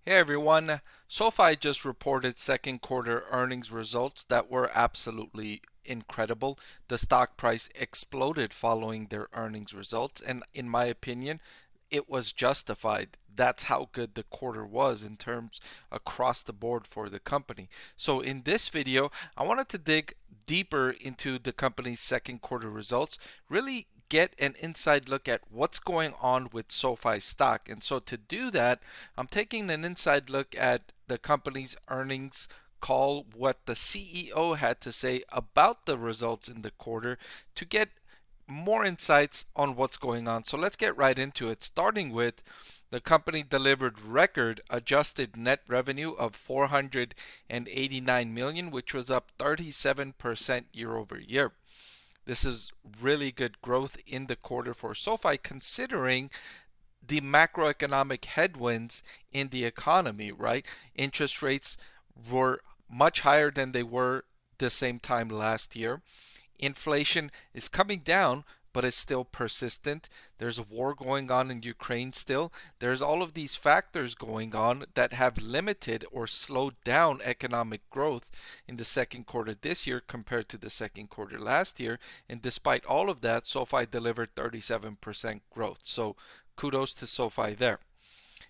Hey everyone, Sofi just reported second quarter earnings results that were absolutely incredible. The stock price exploded following their earnings results, and in my opinion, it was justified. That's how good the quarter was in terms across the board for the company. So in this video, I wanted to dig deeper into the company's second quarter results, really get an inside look at what's going on with SoFi stock. And so to do that, I'm taking an inside look at the company's earnings call, what the CEO had to say about the results in the quarter to get more insights on what's going on. So let's get right into it, starting with the company delivered record adjusted net revenue of 489 million, which was up 37% year over year. This is really good growth in the quarter for SoFi, considering the macroeconomic headwinds in the economy, right? Interest rates were much higher than they were the same time last year. Inflation is coming down, but it's still persistent. There's a war going on in Ukraine still. There's all of these factors going on that have limited or slowed down economic growth in the second quarter this year compared to the second quarter last year. And despite all of that, SoFi delivered 37% growth. So kudos to SoFi there.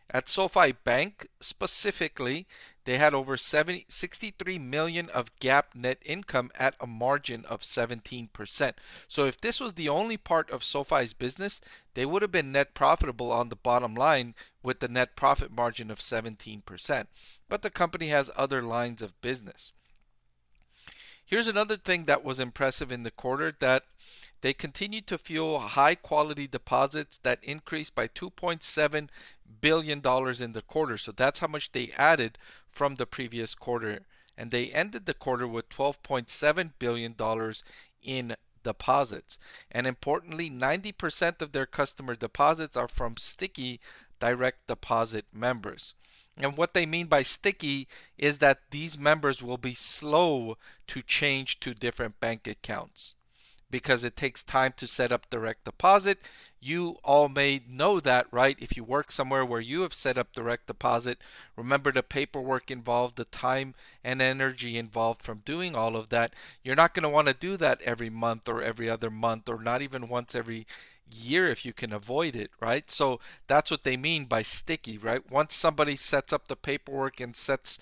At SoFi Bank specifically, they had over 63 million of GAAP net income at a margin of 17%. So if this was the only part of SoFi's business, they would have been net profitable on the bottom line with the net profit margin of 17%. But the company has other lines of business. Here's another thing that was impressive in the quarter, that they continued to fuel high quality deposits that increased by $2.7 billion in the quarter. So that's how much they added from the previous quarter. And they ended the quarter with $12.7 billion in deposits. And importantly, 90% of their customer deposits are from sticky direct deposit members. And what they mean by sticky is that these members will be slow to change to different bank accounts because it takes time to set up direct deposit. You all may know that, right? If you work somewhere where you have set up direct deposit, remember the paperwork involved, the time and energy involved from doing all of that. You're not going to want to do that every month or every other month, or not even once every year if you can avoid it, right? So that's what they mean by sticky, right? Once somebody sets up the paperwork and sets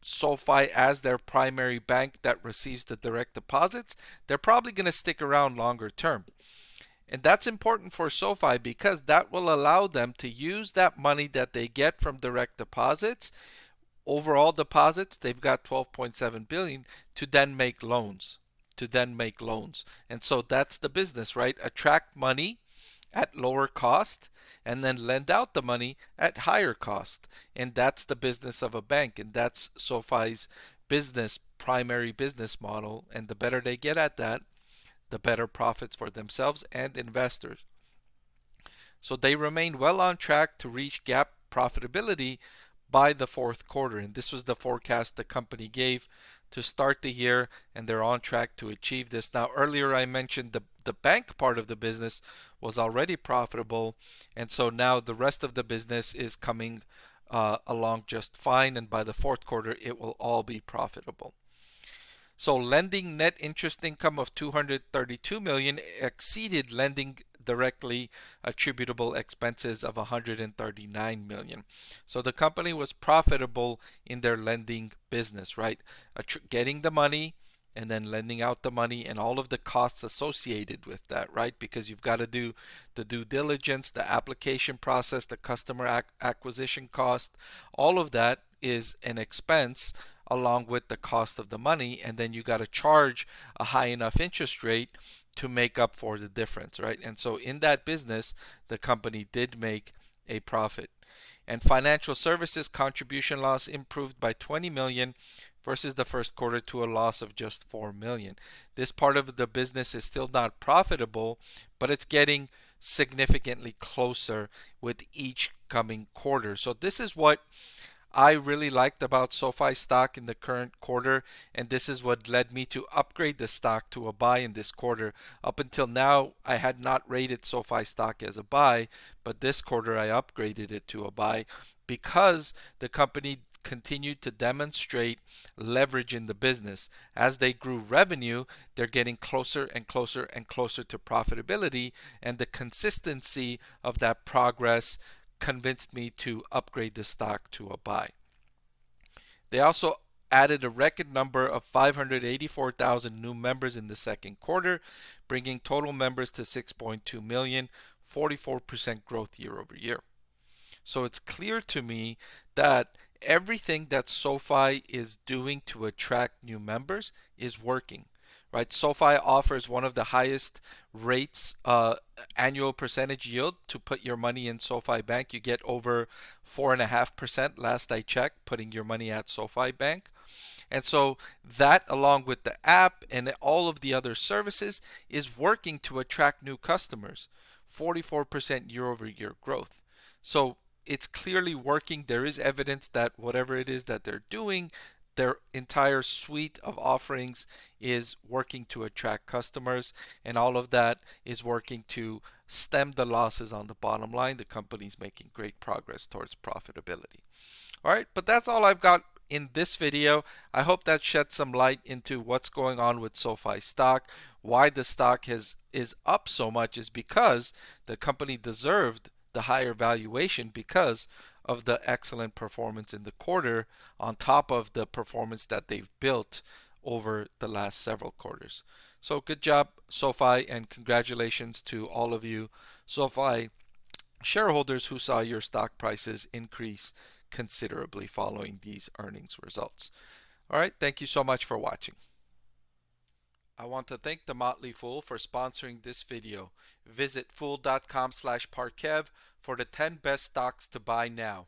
SoFi as their primary bank that receives the direct deposits, they're probably going to stick around longer term. And that's important for SoFi because that will allow them to use that money that they get from direct deposits, overall deposits, they've got 12.7 billion, to then make loans. And so that's the business, right? Attract money at lower cost and then lend out the money at higher cost. And that's the business of a bank. And that's SoFi's primary business model. And the better they get at that, the better profits for themselves and investors. So they remain well on track to reach GAAP profitability by the fourth quarter. And this was the forecast the company gave to start the year, and they're on track to achieve this. Now, earlier I mentioned the bank part of the business was already profitable, and so now the rest of the business is coming along just fine, and by the fourth quarter it will all be profitable. So lending net interest income of 232 million exceeded lending directly attributable expenses of 139 million. So the company was profitable in their lending business, right? Getting the money and then lending out the money and all of the costs associated with that, right? Because you've got to do the due diligence, the application process, the customer acquisition cost, all of that is an expense along with the cost of the money, and then you got to charge a high enough interest rate to make up for the difference, right? And so in that business, the company did make a profit. And financial services contribution loss improved by 20 million versus the first quarter to a loss of just 4 million. This part of the business is still not profitable, but it's getting significantly closer with each coming quarter. So this is what I really liked about SoFi stock in the current quarter, and this is what led me to upgrade the stock to a buy in this quarter. Up until now, I had not rated SoFi stock as a buy, but this quarter I upgraded it to a buy because the company continued to demonstrate leverage in the business. As they grew revenue, they're getting closer and closer and closer to profitability, and the consistency of that progress convinced me to upgrade the stock to a buy. They also added a record number of 584,000 new members in the second quarter, bringing total members to 6.2 million, 44% growth year over year. So it's clear to me that everything that SoFi is doing to attract new members is working. Right, SoFi offers one of the highest rates, annual percentage yield to put your money in SoFi Bank. You get over 4.5% last I checked, putting your money at SoFi Bank. And so that, along with the app and all of the other services, is working to attract new customers. 44% year over year growth. So it's clearly working. There is evidence that whatever it is that they're doing, their entire suite of offerings is working to attract customers, and all of that is working to stem the losses on the bottom line. The company's making great progress towards profitability. All right, but that's all I've got in this video. I hope that shed some light into what's going on with SoFi stock. Why the stock is up so much is because the company deserved the higher valuation because of the excellent performance in the quarter, on top of the performance that they've built over the last several quarters. So good job, SoFi, and congratulations to all of you SoFi shareholders who saw your stock prices increase considerably following these earnings results. All right, thank you so much for watching. I want to thank the Motley Fool for sponsoring this video. Visit fool.com/Parkev for the 10 best stocks to buy now.